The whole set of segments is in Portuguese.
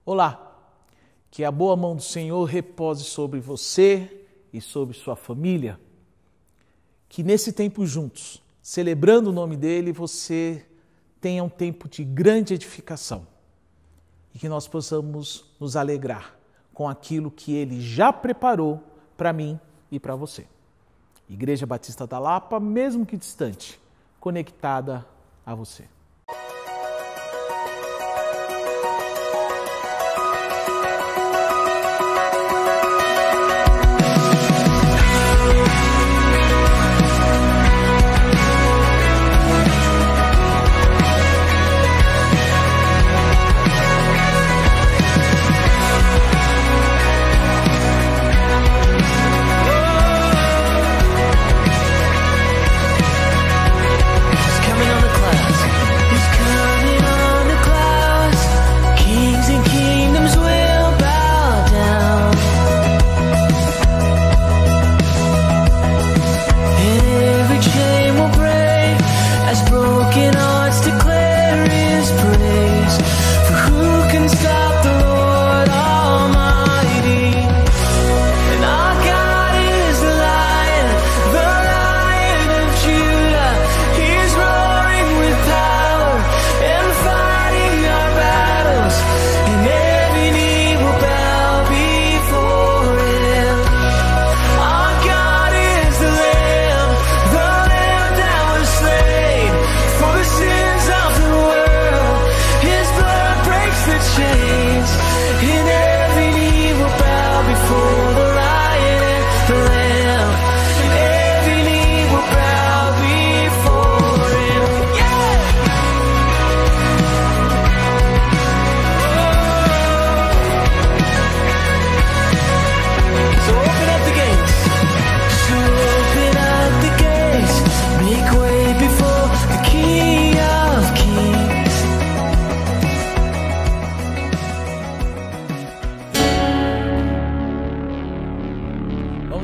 Olá, que a boa mão do Senhor repose sobre você e sobre sua família. Que nesse tempo juntos, celebrando o nome dele, você tenha um tempo de grande edificação e que nós possamos nos alegrar com aquilo que ele já preparou para mim e para você. Igreja Batista da Lapa, mesmo que distante, conectada a você.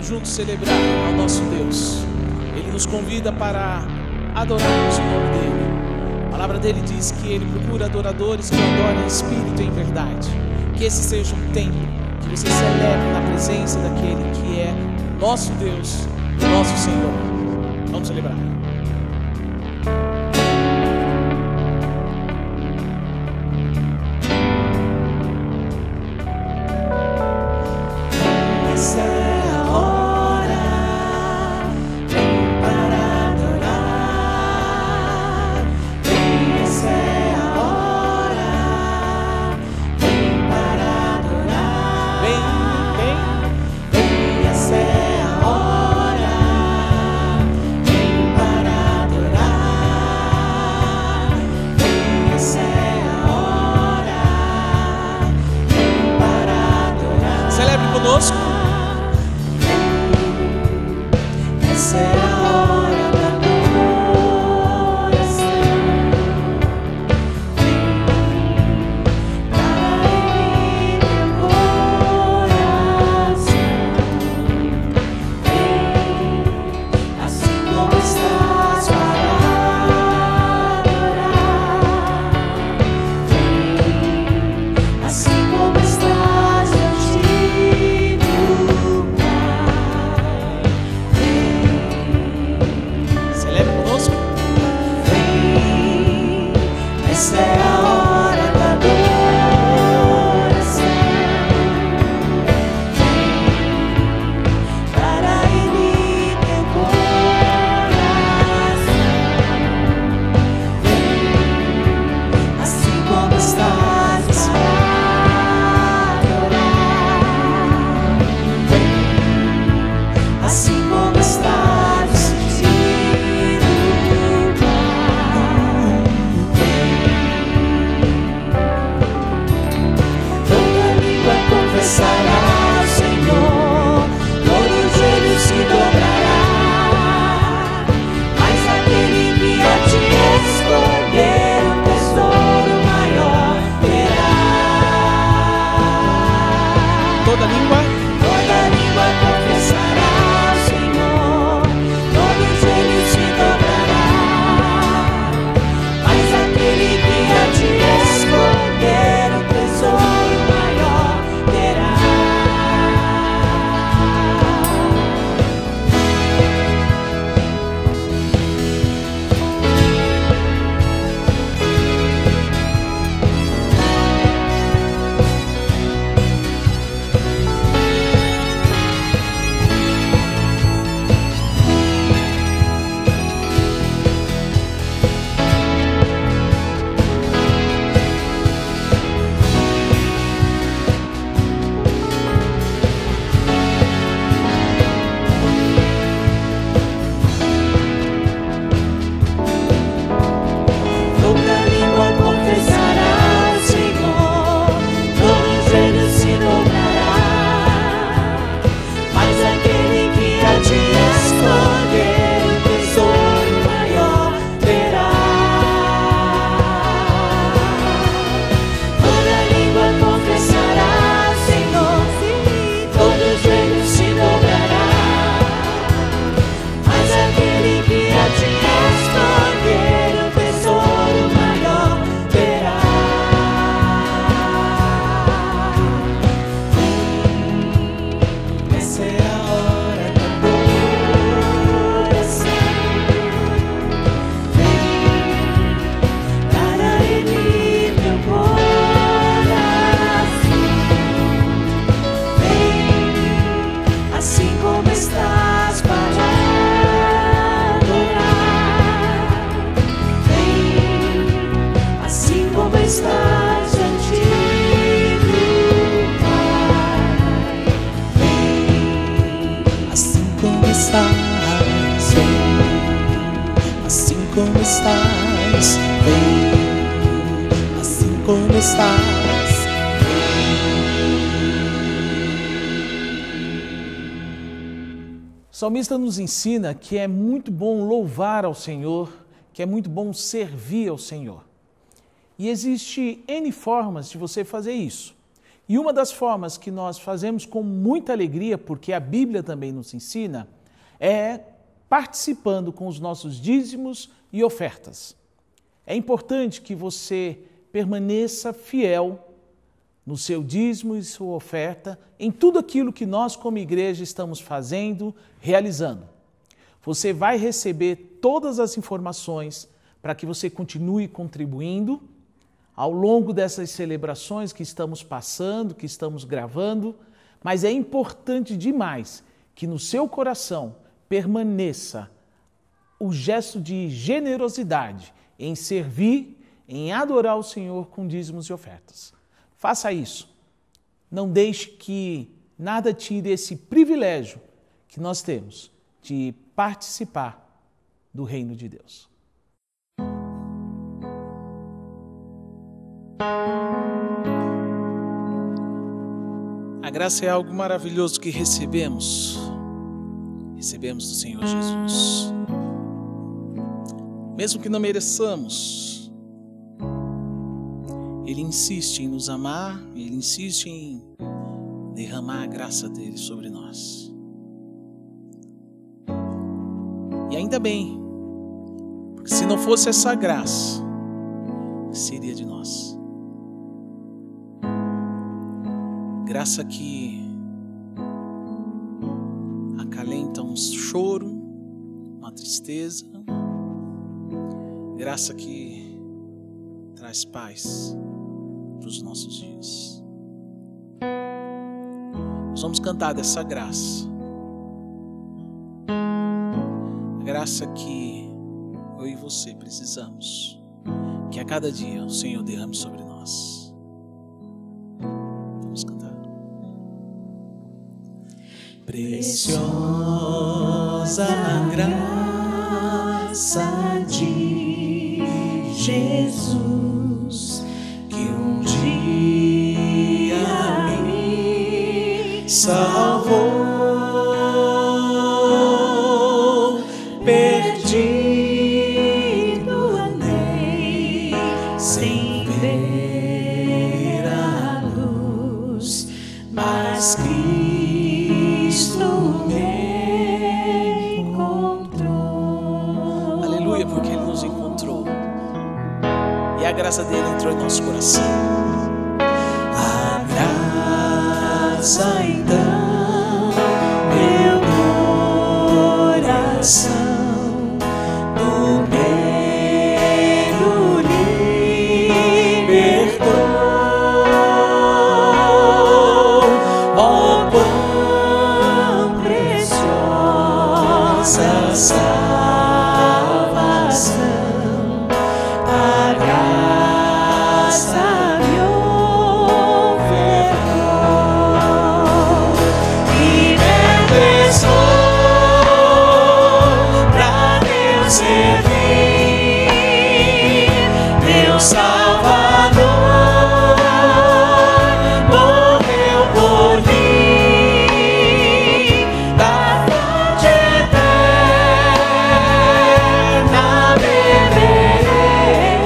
Juntos celebrar ao nosso Deus. Ele nos convida para adorarmos o nome dele. A palavra dele diz que ele procura adoradores que adorem em espírito e em verdade. Que esse seja um tempo que você celebre na presença daquele que é nosso Deus, nosso Senhor. Vamos celebrar. Conosco. Essa é a hora da adoração. Para ele meu coração. Assim como estás para adorar. Assim como estás eu te essa é a hora da adoração. Para ele teu coração. Assim como estás para adorar. Assim como estás sentindo. Confessará ao Senhor, todo joelho se dobrará, mas aquele que a te escolher o tesouro maior terá. Toda língua confessará ao Senhor, todo joelho se dobrará, mas aquele que a te escolher o tesouro estás, vem, assim como estás. O salmista nos ensina que é muito bom louvar ao Senhor, que é muito bom servir ao Senhor. E existe N formas de você fazer isso. E uma das formas que nós fazemos com muita alegria, porque a Bíblia também nos ensina, é participando com os nossos dízimos e ofertas. É importante que você permaneça fiel no seu dízimo e sua oferta, em tudo aquilo que nós como igreja estamos fazendo, realizando. Você vai receber todas as informações para que você continue contribuindo ao longo dessas celebrações que estamos passando, que estamos gravando, mas é importante demais que no seu coração permaneça o gesto de generosidade em servir, em adorar o Senhor com dízimos e ofertas. Faça isso. Não deixe que nada tire esse privilégio que nós temos de participar do reino de Deus. A graça é algo maravilhoso que recebemos do Senhor Jesus. Mesmo que não mereçamos, Ele insiste em nos amar, Ele insiste em derramar a graça dele sobre nós. E ainda bem, porque se não fosse essa graça, o que seria de nós? Graça que acalenta um choro, uma tristeza, graça que traz paz para os nossos dias. Nós vamos cantar dessa graça. A graça que eu e você precisamos, que a cada dia o Senhor derrame sobre nós. Vamos cantar. Preciosa graça de Jesus, que um dia me salvou, perdido andei sem ver a luz, mas Cristo me encontrou. Aleluia, porque Ele nos encontrou. E a graça dele entrou em nosso coração. A graça então, meu coração, do medo libertou. Oh, quão preciosa salvação, a graça me ofertou. E me sou pra Deus servir, meu Salvador morreu por mim, da fonte eterna beberei,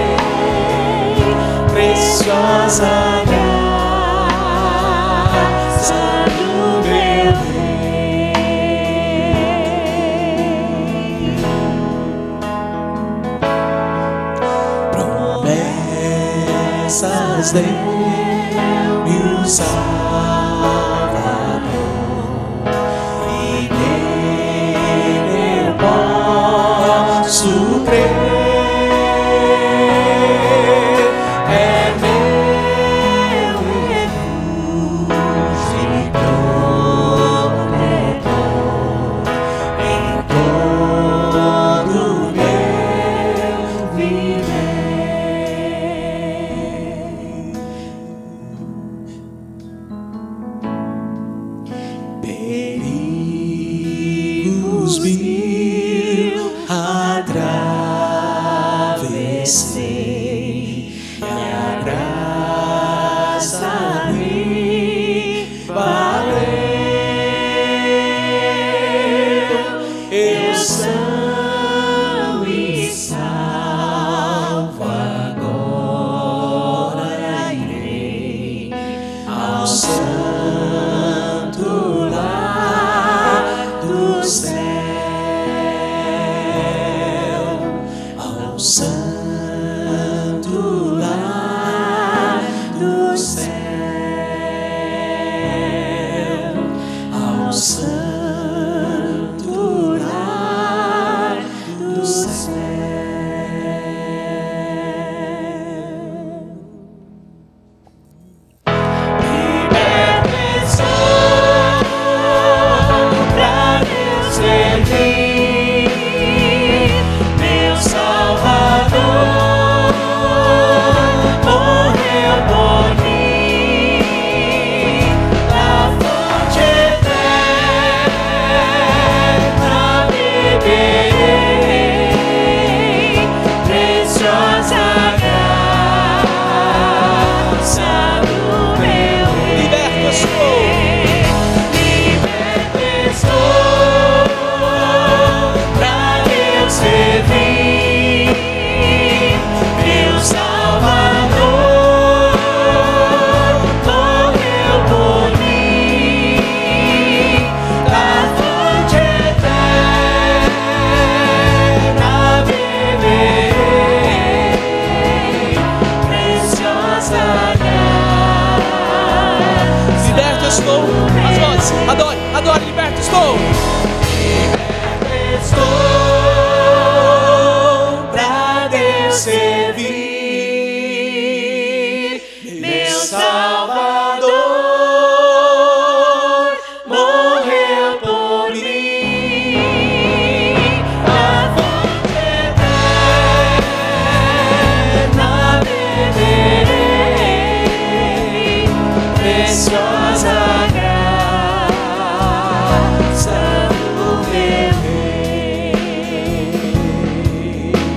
preciosa graça do meu Rei. Promessas deu-me o Salvador, e nele eu posso crer. É meu refúgio e protetor em todo meu viver. Perigos mil atrás mim valeu. Eu são e salvo, agora irei ao santo lar do céu, ao santo lar do céu, ao santo lar do céu. Liberto estou pra Deus servir, meu Salvador morreu por mim, da fonte eterna beberei, preciosa graça do meu Rei. Liberto estou. Liberto estou pra Deus servir, meu Salvador morreu por mim, da fonte eterna beberei, preciosa graça. Liberto estou. As vozes. Adore, adore, liberto estou. Estou pra Deus servir, meu Salvador morreu por mim, a fonte eterna beberei, preciosa graça do meu Rei.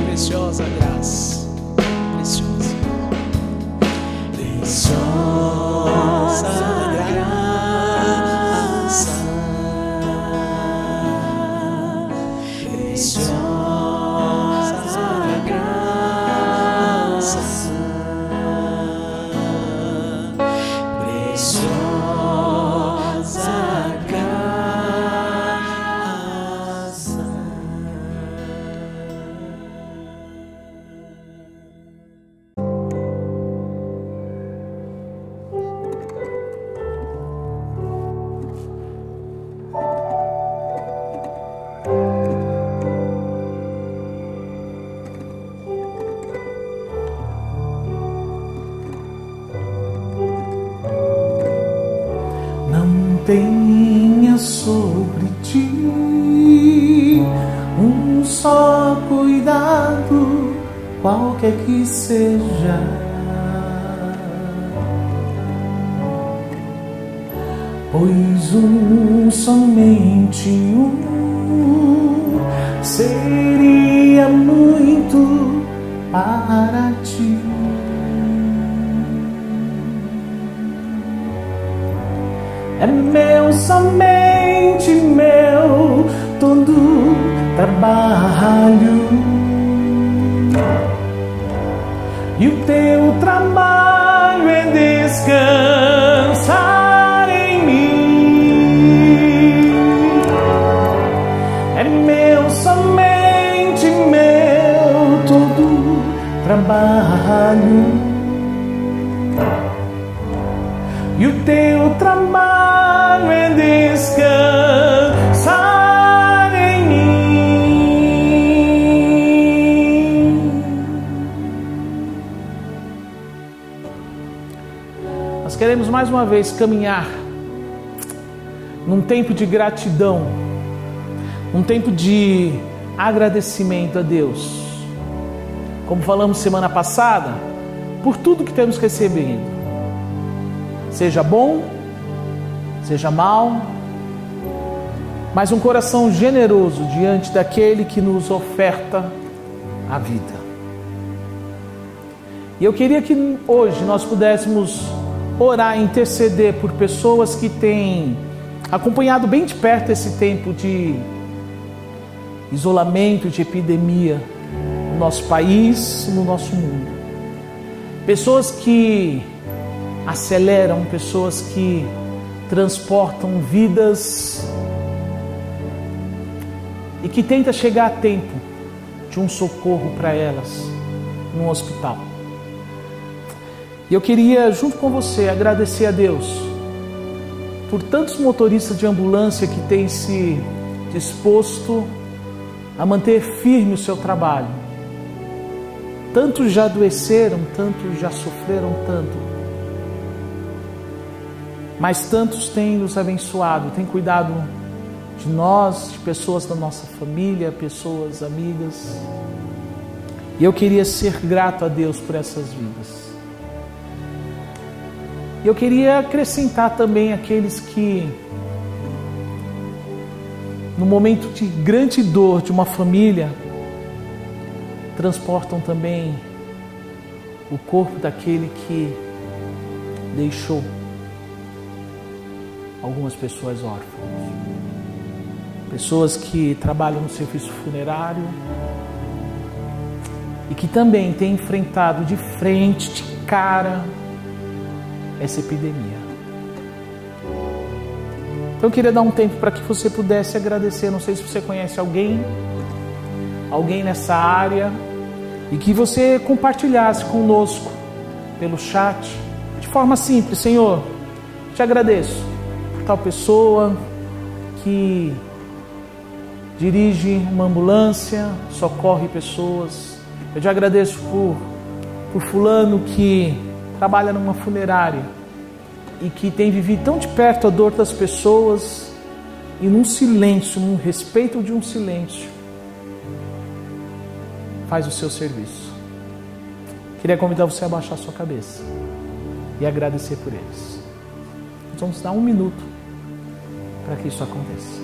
Preciosa graça. Preciosa. Preciosa graça, preciosa graça, preciosa graça. Não tenha sobre ti um só cuidado, qualquer que seja. Pois somente seria muito para ti. É meu, somente meu, todo trabalho. E o teu trabalho é descansar em mim. É meu, somente meu, todo trabalho. E o teu trabalho é descansar em mim. Nós queremos mais uma vez caminhar num tempo de gratidão, um tempo de agradecimento a Deus. Como falamos semana passada, por tudo que temos recebido. Seja bom, seja mal, mas um coração generoso diante daquele que nos oferta a vida. E eu queria que hoje nós pudéssemos orar e interceder por pessoas que têm acompanhado bem de perto esse tempo de isolamento, de epidemia no nosso país, no nosso mundo. Pessoas que aceleram, pessoas que transportam vidas e que tentam chegar a tempo de um socorro para elas num hospital. E eu queria, junto com você, agradecer a Deus por tantos motoristas de ambulância que têm se disposto a manter firme o seu trabalho. Tantos já adoeceram, tantos já sofreram tanto, mas tantos têm nos abençoado, têm cuidado de nós, de pessoas da nossa família, pessoas amigas. E eu queria ser grato a Deus por essas vidas. E eu queria acrescentar também aqueles que, no momento de grande dor de uma família, transportam também o corpo daquele que deixou algumas pessoas órfãs. Pessoas que trabalham no serviço funerário e que também têm enfrentado de frente, de cara, essa epidemia. Então eu queria dar um tempo para que você pudesse agradecer. Não sei se você conhece alguém nessa área, e que você compartilhasse conosco pelo chat, de forma simples. Senhor, te agradeço por tal pessoa que dirige uma ambulância, socorre pessoas. Eu te agradeço por fulano que trabalha numa funerária e que tem vivido tão de perto a dor das pessoas, e num silêncio, num respeito de um silêncio, faz o seu serviço. Queria convidar você a abaixar a sua cabeça e agradecer por eles. Nós vamos dar 1 minuto para que isso aconteça.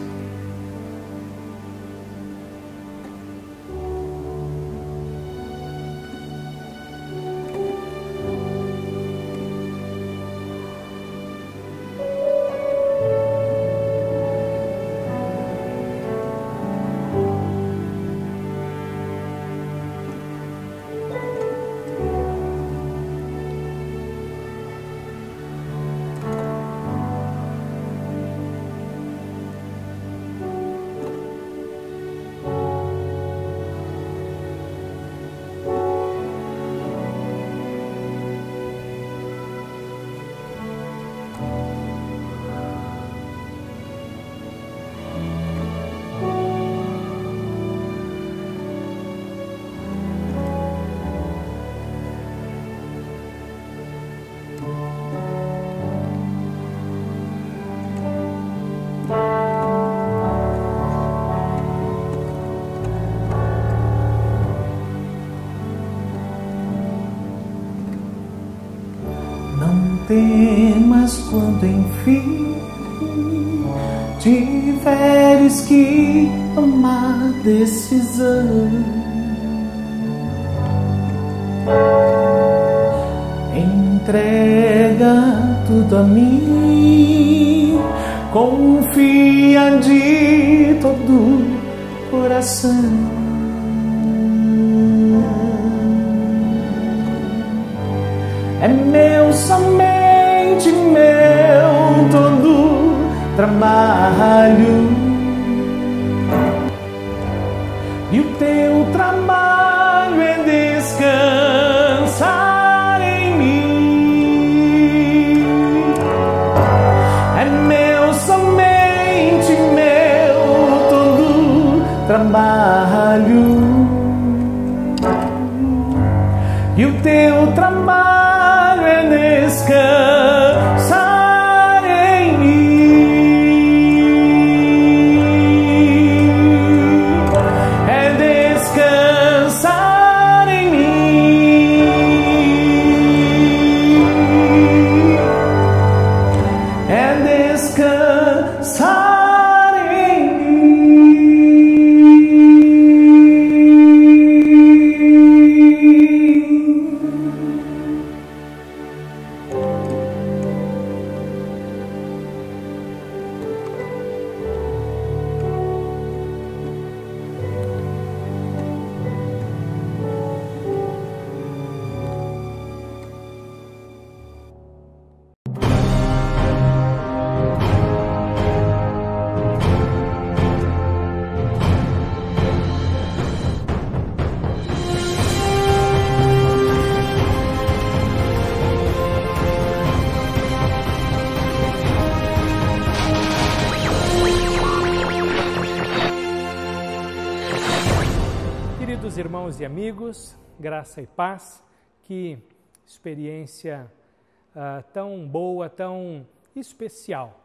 Temas quando enfim tiveres que tomar decisão. Entrega tudo a mim, confia de todo coração. É meu, somente meu, todo trabalho, e o teu trabalho é descansar em mim. É meu, somente meu, todo trabalho, e o teu trabalho descansar em mim. irmãos e amigos, graça e paz, que experiência tão boa, tão especial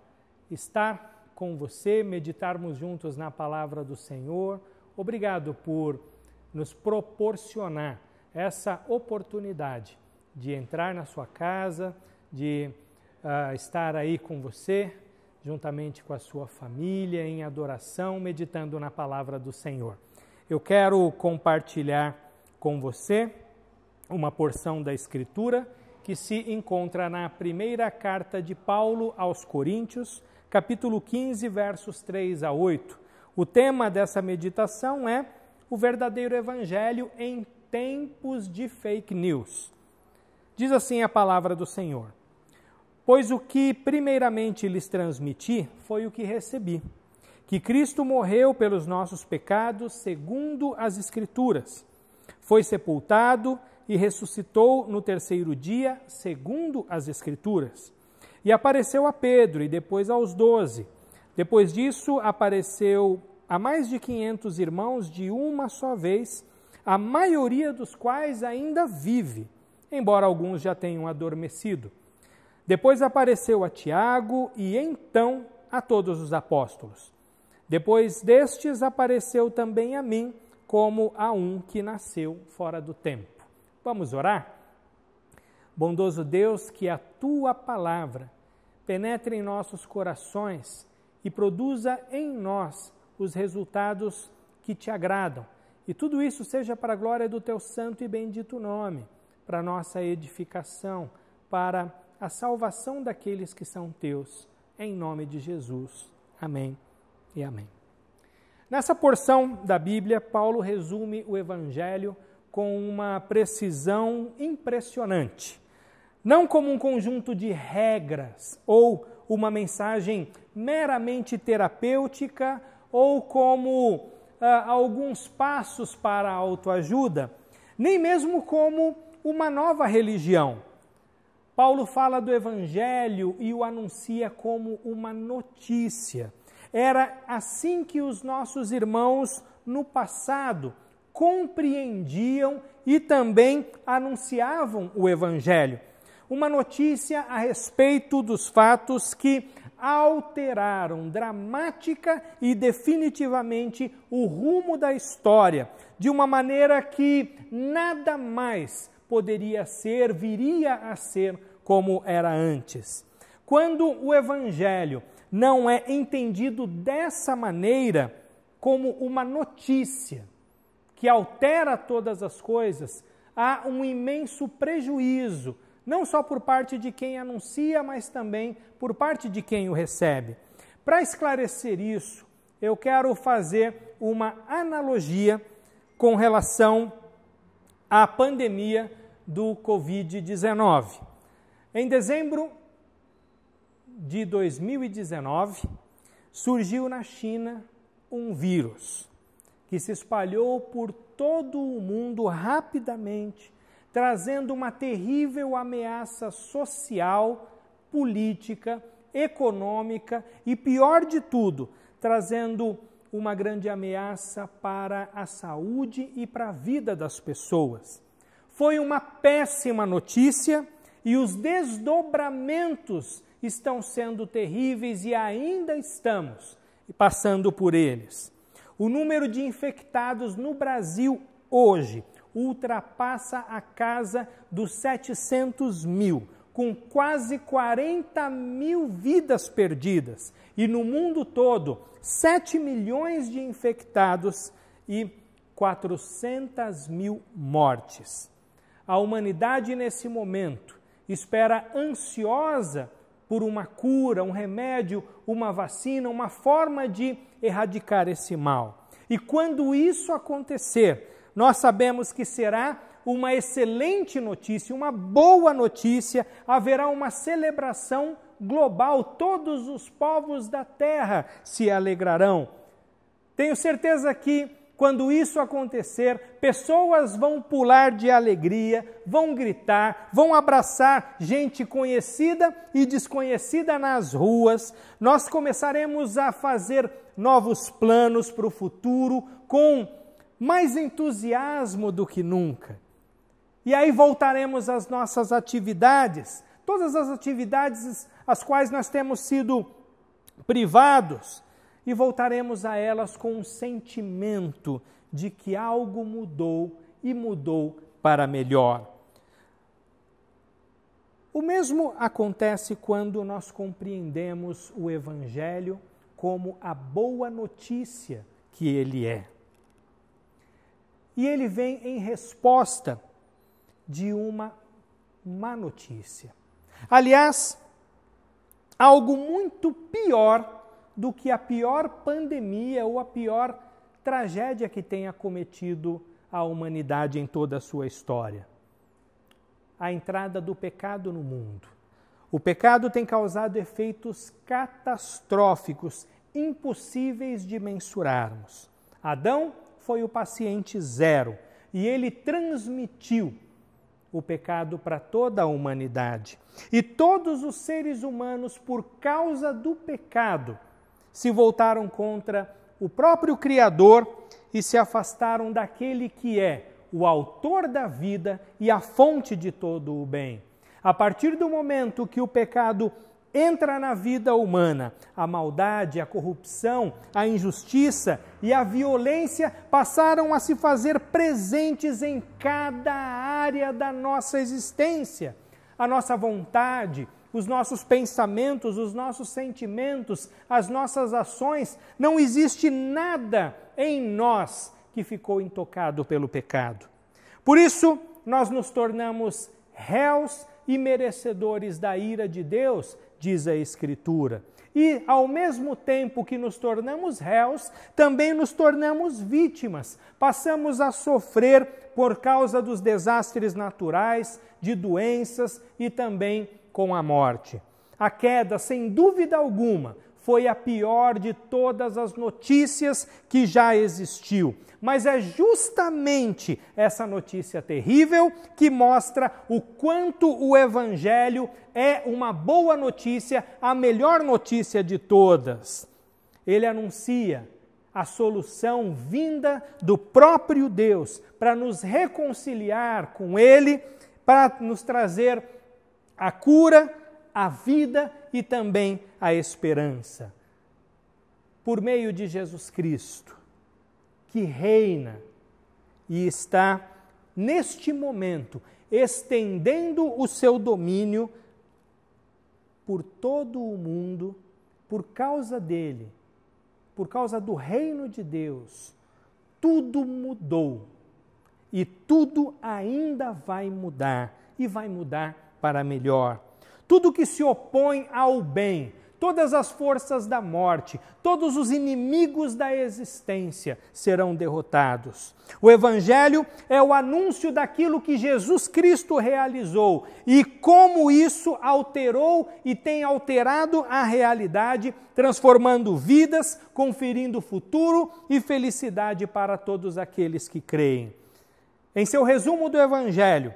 estar com você, meditarmos juntos na palavra do Senhor. Obrigado por nos proporcionar essa oportunidade de entrar na sua casa, de estar aí com você, juntamente com a sua família, em adoração, meditando na palavra do Senhor. Eu quero compartilhar com você uma porção da Escritura que se encontra na primeira carta de Paulo aos Coríntios, capítulo 15, versos 3 a 8. O tema dessa meditação é o verdadeiro evangelho em tempos de fake news. Diz assim a palavra do Senhor: pois o que primeiramente lhes transmiti foi o que recebi, que Cristo morreu pelos nossos pecados segundo as Escrituras, foi sepultado e ressuscitou no terceiro dia segundo as Escrituras, e apareceu a Pedro e depois aos 12. Depois disso apareceu a mais de 500 irmãos de uma só vez, a maioria dos quais ainda vive, embora alguns já tenham adormecido. Depois apareceu a Tiago e então a todos os apóstolos. Depois destes apareceu também a mim, como a um que nasceu fora do tempo. Vamos orar? Bondoso Deus, que a Tua palavra penetre em nossos corações e produza em nós os resultados que Te agradam. E tudo isso seja para a glória do Teu santo e bendito nome, para a nossa edificação, para a salvação daqueles que são Teus, em nome de Jesus. Amém e amém. Nessa porção da Bíblia, Paulo resume o Evangelho com uma precisão impressionante. Não como um conjunto de regras ou uma mensagem meramente terapêutica ou como alguns passos para a autoajuda, nem mesmo como uma nova religião. Paulo fala do Evangelho e o anuncia como uma notícia. Era assim que os nossos irmãos no passado compreendiam e também anunciavam o Evangelho. Uma notícia a respeito dos fatos que alteraram dramática e definitivamente o rumo da história, de uma maneira que nada mais viria a ser como era antes. Quando o Evangelho não é entendido dessa maneira, como uma notícia que altera todas as coisas, há um imenso prejuízo, não só por parte de quem anuncia, mas também por parte de quem o recebe. Para esclarecer isso, eu quero fazer uma analogia com relação à pandemia do Covid-19. Em dezembro de 2019, surgiu na China um vírus que se espalhou por todo o mundo rapidamente, trazendo uma terrível ameaça social, política, econômica e, pior de tudo, trazendo uma grande ameaça para a saúde e para a vida das pessoas. Foi uma péssima notícia e os desdobramentos estão sendo terríveis e ainda estamos passando por eles. O número de infectados no Brasil hoje ultrapassa a casa dos 700 mil, com quase 40 mil vidas perdidas. E no mundo todo, 7 milhões de infectados e 400 mil mortes. A humanidade, nesse momento, espera ansiosa por uma cura, um remédio, uma vacina, uma forma de erradicar esse mal. E quando isso acontecer, nós sabemos que será uma excelente notícia, uma boa notícia, haverá uma celebração global, todos os povos da terra se alegrarão. Tenho certeza que quando isso acontecer, pessoas vão pular de alegria, vão gritar, vão abraçar gente conhecida e desconhecida nas ruas. Nós começaremos a fazer novos planos para o futuro com mais entusiasmo do que nunca. E aí voltaremos às nossas atividades, todas as atividades às quais nós temos sido privados, e voltaremos a elas com um sentimento de que algo mudou e mudou para melhor. O mesmo acontece quando nós compreendemos o Evangelho como a boa notícia que ele é. E ele vem em resposta de uma má notícia. Aliás, algo muito pior do que a pior pandemia ou a pior tragédia que tenha cometido a humanidade em toda a sua história. A entrada do pecado no mundo. O pecado tem causado efeitos catastróficos, impossíveis de mensurarmos. Adão foi o paciente zero e ele transmitiu o pecado para toda a humanidade. E todos os seres humanos, por causa do pecado, se voltaram contra o próprio Criador e se afastaram daquele que é o autor da vida e a fonte de todo o bem. A partir do momento que o pecado entra na vida humana, a maldade, a corrupção, a injustiça e a violência passaram a se fazer presentes em cada área da nossa existência. A nossa vontade, os nossos pensamentos, os nossos sentimentos, as nossas ações, não existe nada em nós que ficou intocado pelo pecado. Por isso, nós nos tornamos réus e merecedores da ira de Deus, diz a Escritura. E, ao mesmo tempo que nos tornamos réus, também nos tornamos vítimas. Passamos a sofrer por causa dos desastres naturais, de doenças e também com a morte. A queda, sem dúvida alguma, foi a pior de todas as notícias que já existiu. Mas é justamente essa notícia terrível que mostra o quanto o Evangelho é uma boa notícia, a melhor notícia de todas. Ele anuncia a solução vinda do próprio Deus para nos reconciliar com Ele, para nos trazer a cura, a vida e também a esperança. Por meio de Jesus Cristo, que reina e está, neste momento, estendendo o seu domínio por todo o mundo, por causa dele, por causa do reino de Deus, tudo mudou e tudo ainda vai mudar e vai mudar para melhor. Tudo que se opõe ao bem, todas as forças da morte, todos os inimigos da existência serão derrotados. O Evangelho é o anúncio daquilo que Jesus Cristo realizou e como isso alterou e tem alterado a realidade, transformando vidas, conferindo futuro e felicidade para todos aqueles que creem. Em seu resumo do Evangelho,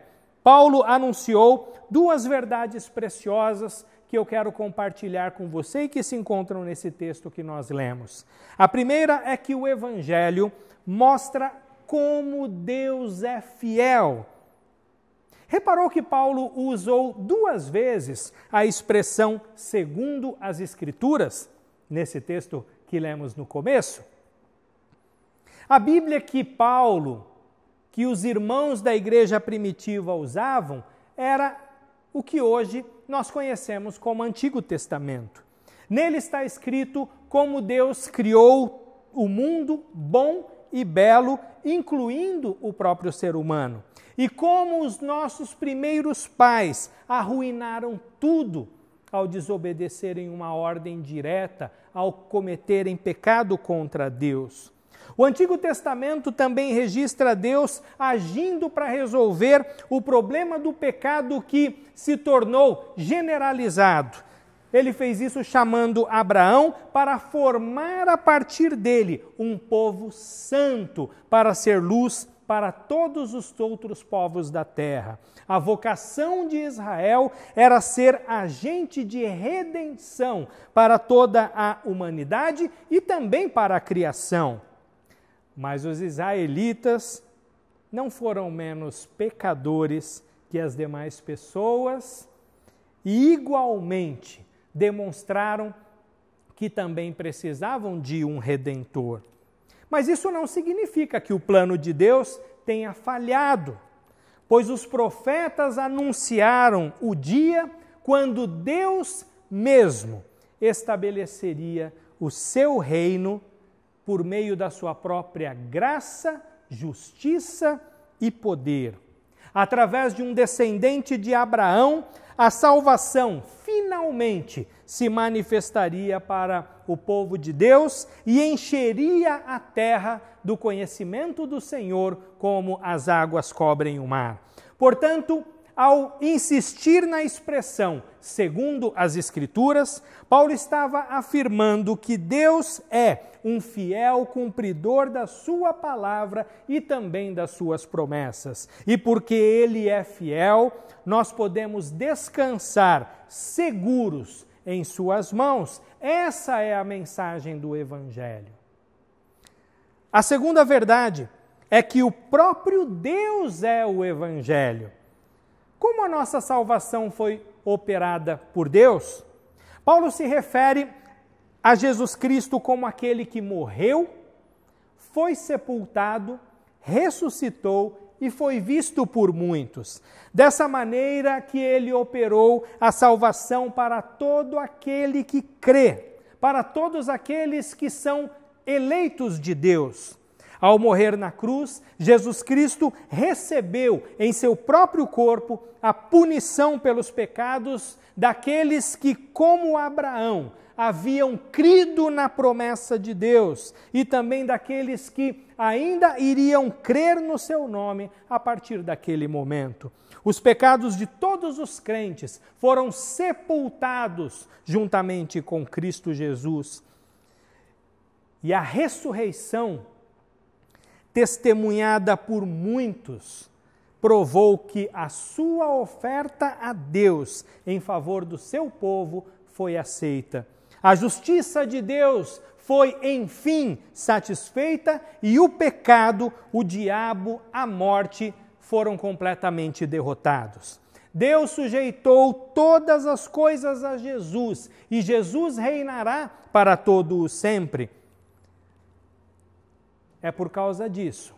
Paulo anunciou duas verdades preciosas que eu quero compartilhar com você e que se encontram nesse texto que nós lemos. A primeira é que o Evangelho mostra como Deus é fiel. Reparou que Paulo usou duas vezes a expressão segundo as Escrituras, nesse texto que lemos no começo? A Bíblia que os irmãos da igreja primitiva usavam, era o que hoje nós conhecemos como Antigo Testamento. Nele está escrito como Deus criou o mundo bom e belo, incluindo o próprio ser humano. E como os nossos primeiros pais arruinaram tudo ao desobedecerem uma ordem direta, ao cometerem pecado contra Deus. O Antigo Testamento também registra Deus agindo para resolver o problema do pecado que se tornou generalizado. Ele fez isso chamando Abraão para formar a partir dele um povo santo, para ser luz para todos os outros povos da terra. A vocação de Israel era ser agente de redenção para toda a humanidade e também para a criação. Mas os israelitas não foram menos pecadores que as demais pessoas e igualmente demonstraram que também precisavam de um redentor. Mas isso não significa que o plano de Deus tenha falhado, pois os profetas anunciaram o dia quando Deus mesmo estabeleceria o seu reino por meio da sua própria graça, justiça e poder. Através de um descendente de Abraão, a salvação finalmente se manifestaria para o povo de Deus e encheria a terra do conhecimento do Senhor, como as águas cobrem o mar. Portanto, ao insistir na expressão segundo as Escrituras, Paulo estava afirmando que Deus é um fiel cumpridor da sua palavra e também das suas promessas. E porque Ele é fiel, nós podemos descansar seguros em suas mãos. Essa é a mensagem do Evangelho. A segunda verdade é que o próprio Deus é o Evangelho. Como a nossa salvação foi operada por Deus, Paulo se refere a Jesus Cristo como aquele que morreu, foi sepultado, ressuscitou e foi visto por muitos. Dessa maneira que ele operou a salvação para todo aquele que crê, para todos aqueles que são eleitos de Deus. Ao morrer na cruz, Jesus Cristo recebeu em seu próprio corpo a punição pelos pecados daqueles que, como Abraão, haviam crido na promessa de Deus e também daqueles que ainda iriam crer no seu nome a partir daquele momento. Os pecados de todos os crentes foram sepultados juntamente com Cristo Jesus. E a ressurreição, testemunhada por muitos, provou que a sua oferta a Deus em favor do seu povo foi aceita. A justiça de Deus foi, enfim, satisfeita e o pecado, o diabo, a morte foram completamente derrotados. Deus sujeitou todas as coisas a Jesus e Jesus reinará para todo o sempre. É por causa disso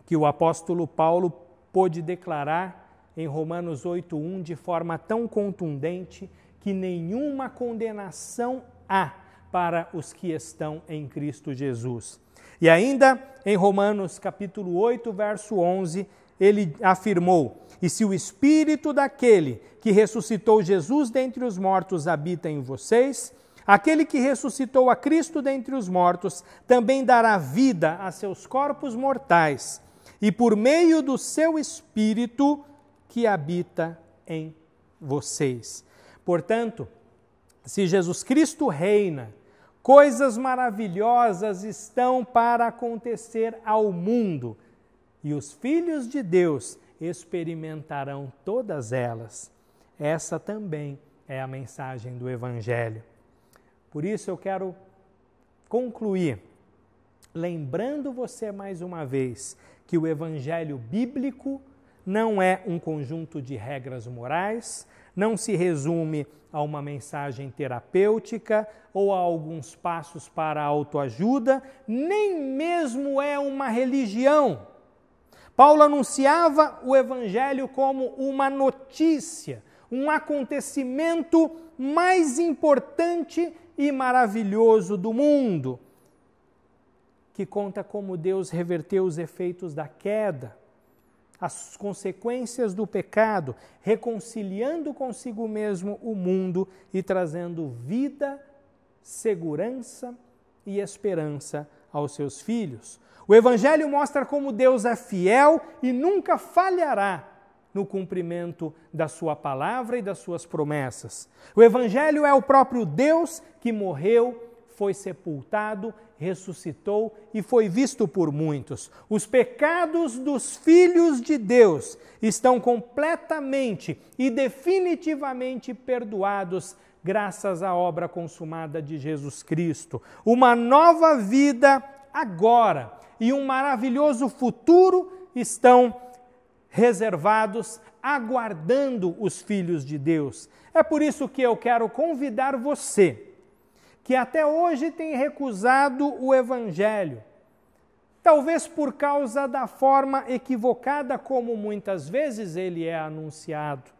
que o apóstolo Paulo pôde declarar em Romanos 8:1 de forma tão contundente que nenhuma condenação há para os que estão em Cristo Jesus. E ainda em Romanos capítulo 8, verso 11, ele afirmou: "E se o Espírito daquele que ressuscitou Jesus dentre os mortos habita em vocês, aquele que ressuscitou a Cristo dentre os mortos também dará vida a seus corpos mortais, e por meio do seu Espírito que habita em vocês." Portanto, se Jesus Cristo reina, coisas maravilhosas estão para acontecer ao mundo, e os filhos de Deus experimentarão todas elas. Essa também é a mensagem do Evangelho. Por isso eu quero concluir lembrando você mais uma vez que o Evangelho bíblico não é um conjunto de regras morais, não se resume a uma mensagem terapêutica ou a alguns passos para a autoajuda, nem mesmo é uma religião. Paulo anunciava o Evangelho como uma notícia, um acontecimento mais importante e maravilhoso do mundo, que conta como Deus reverteu os efeitos da queda, as consequências do pecado, reconciliando consigo mesmo o mundo e trazendo vida, segurança e esperança aos seus filhos. O Evangelho mostra como Deus é fiel e nunca falhará no cumprimento da sua palavra e das suas promessas. O Evangelho é o próprio Deus que morreu, foi sepultado, ressuscitou e foi visto por muitos. Os pecados dos filhos de Deus estão completamente e definitivamente perdoados graças à obra consumada de Jesus Cristo. Uma nova vida agora e um maravilhoso futuro estão reservados, aguardando os filhos de Deus. É por isso que eu quero convidar você, que até hoje tem recusado o Evangelho, talvez por causa da forma equivocada como muitas vezes ele é anunciado.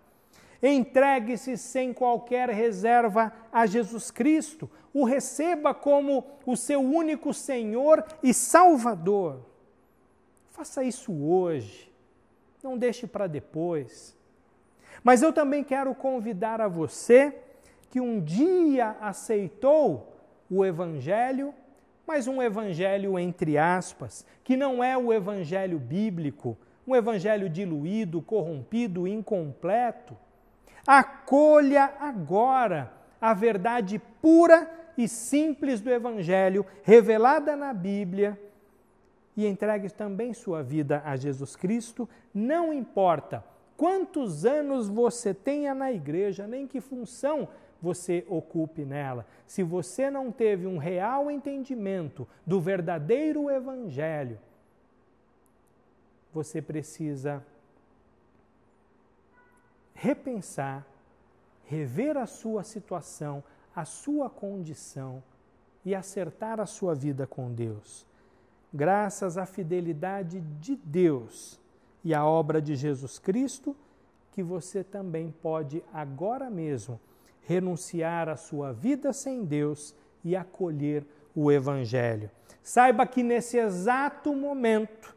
Entregue-se sem qualquer reserva a Jesus Cristo, o receba como o seu único Senhor e Salvador. Faça isso hoje, não deixe para depois. Mas eu também quero convidar a você que um dia aceitou o Evangelho, mas um Evangelho entre aspas, que não é o Evangelho bíblico, um Evangelho diluído, corrompido, incompleto. Acolha agora a verdade pura e simples do Evangelho, revelada na Bíblia, e entregue também sua vida a Jesus Cristo. Não importa quantos anos você tenha na igreja, nem que função você ocupe nela. Se você não teve um real entendimento do verdadeiro Evangelho, você precisa repensar, rever a sua situação, a sua condição e acertar a sua vida com Deus. Graças à fidelidade de Deus e à obra de Jesus Cristo, que você também pode agora mesmo renunciar à sua vida sem Deus e acolher o Evangelho. Saiba que nesse exato momento,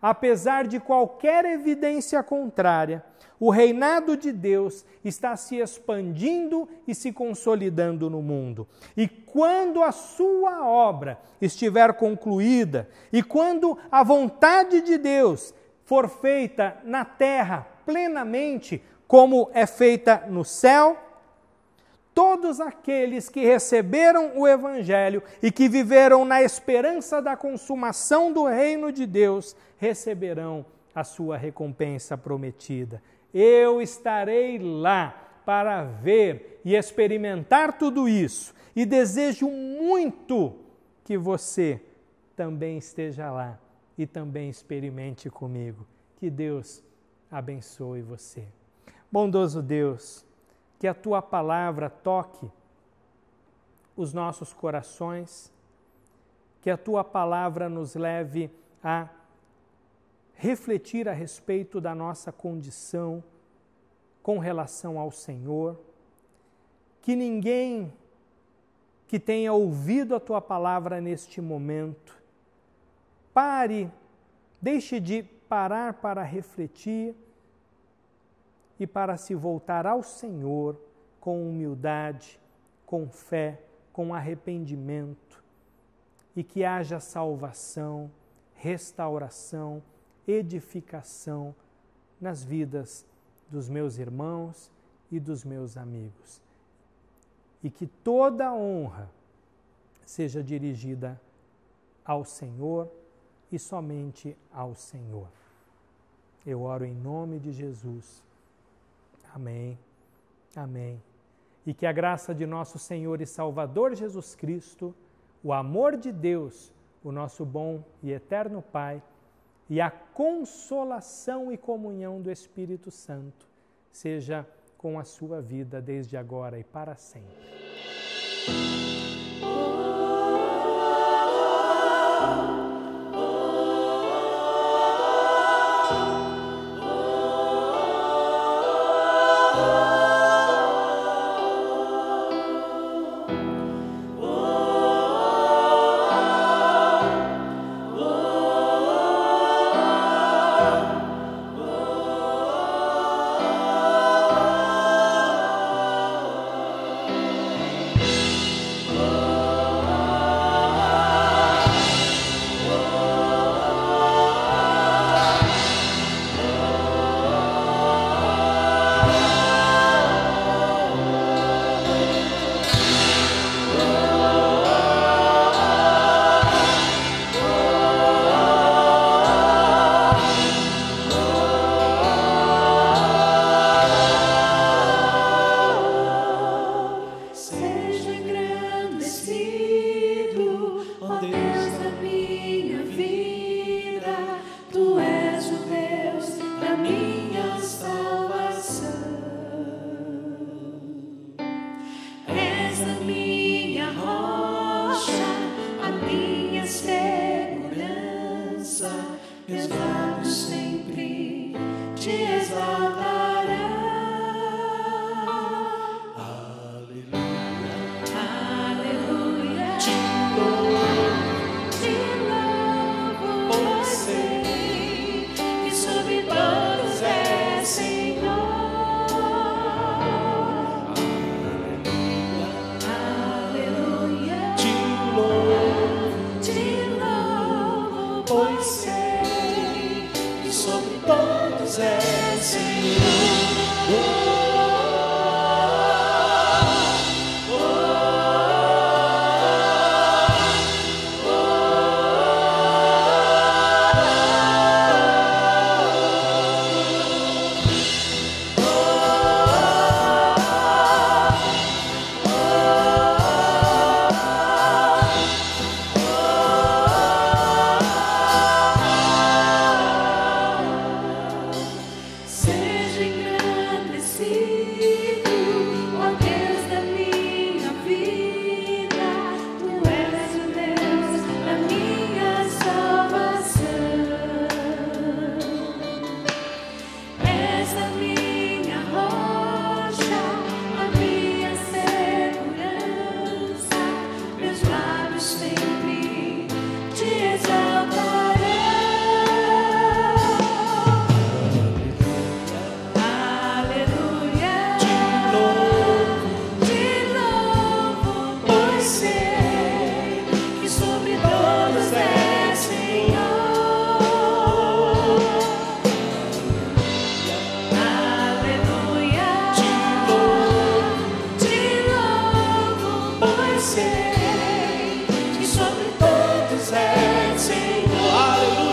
apesar de qualquer evidência contrária, o reinado de Deus está se expandindo e se consolidando no mundo. E quando a sua obra estiver concluída e quando a vontade de Deus for feita na terra plenamente, como é feita no céu, todos aqueles que receberam o Evangelho e que viveram na esperança da consumação do reino de Deus receberão a sua recompensa prometida. Eu estarei lá para ver e experimentar tudo isso e desejo muito que você também esteja lá e também experimente comigo. Que Deus abençoe você. Bondoso Deus, que a Tua palavra toque os nossos corações, que a Tua palavra nos leve a refletir a respeito da nossa condição com relação ao Senhor, que ninguém que tenha ouvido a Tua palavra neste momento deixe de parar para refletir e para se voltar ao Senhor com humildade, com fé, com arrependimento, e que haja salvação, restauração, edificação nas vidas dos meus irmãos e dos meus amigos. E que toda a honra seja dirigida ao Senhor e somente ao Senhor. Eu oro em nome de Jesus. Amém. Amém. E que a graça de nosso Senhor e Salvador Jesus Cristo, o amor de Deus, o nosso bom e eterno Pai, e a consolação e comunhão do Espírito Santo seja com a sua vida desde agora e para sempre. eu sei que sobre todos é Senhor. Aleluia.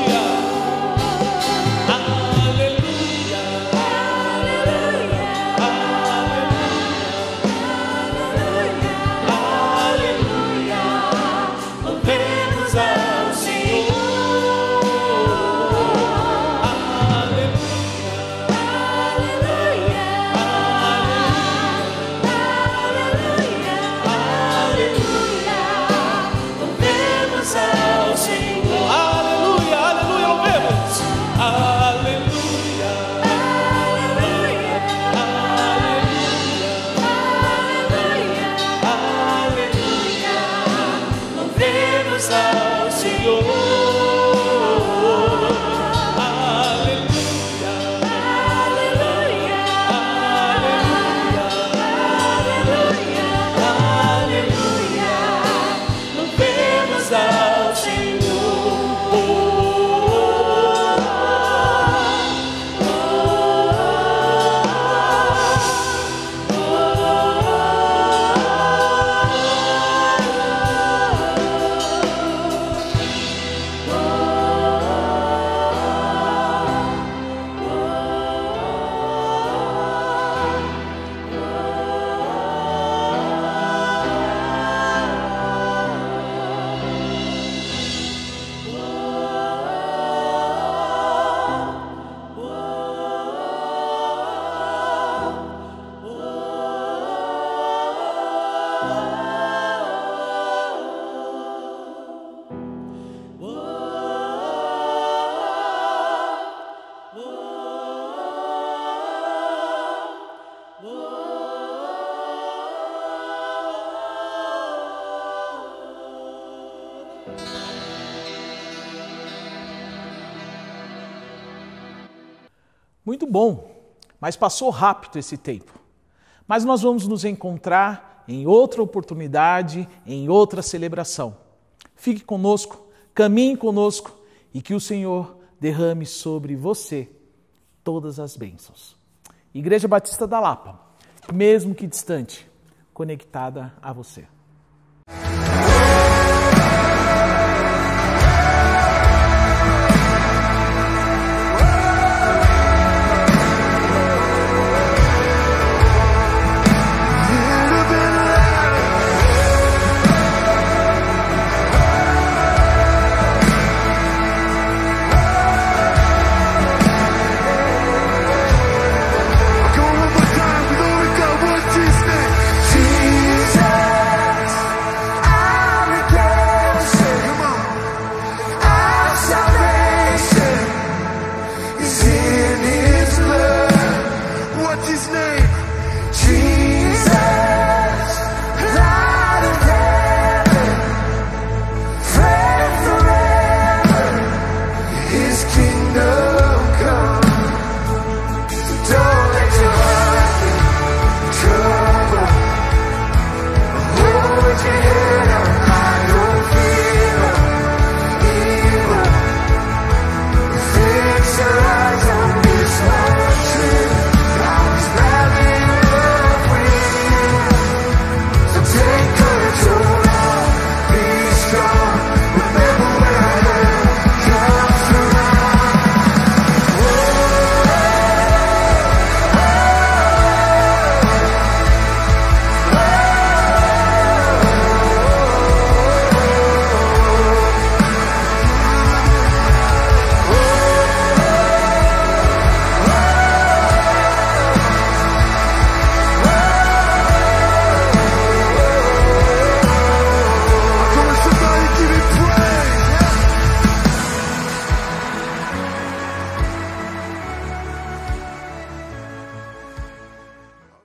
Muito bom, mas passou rápido esse tempo. Mas nós vamos nos encontrar em outra oportunidade, em outra celebração. Fique conosco, caminhe conosco e que o Senhor derrame sobre você todas as bênçãos. Igreja Batista da Lapa, mesmo que distante, conectada a você. Yeah.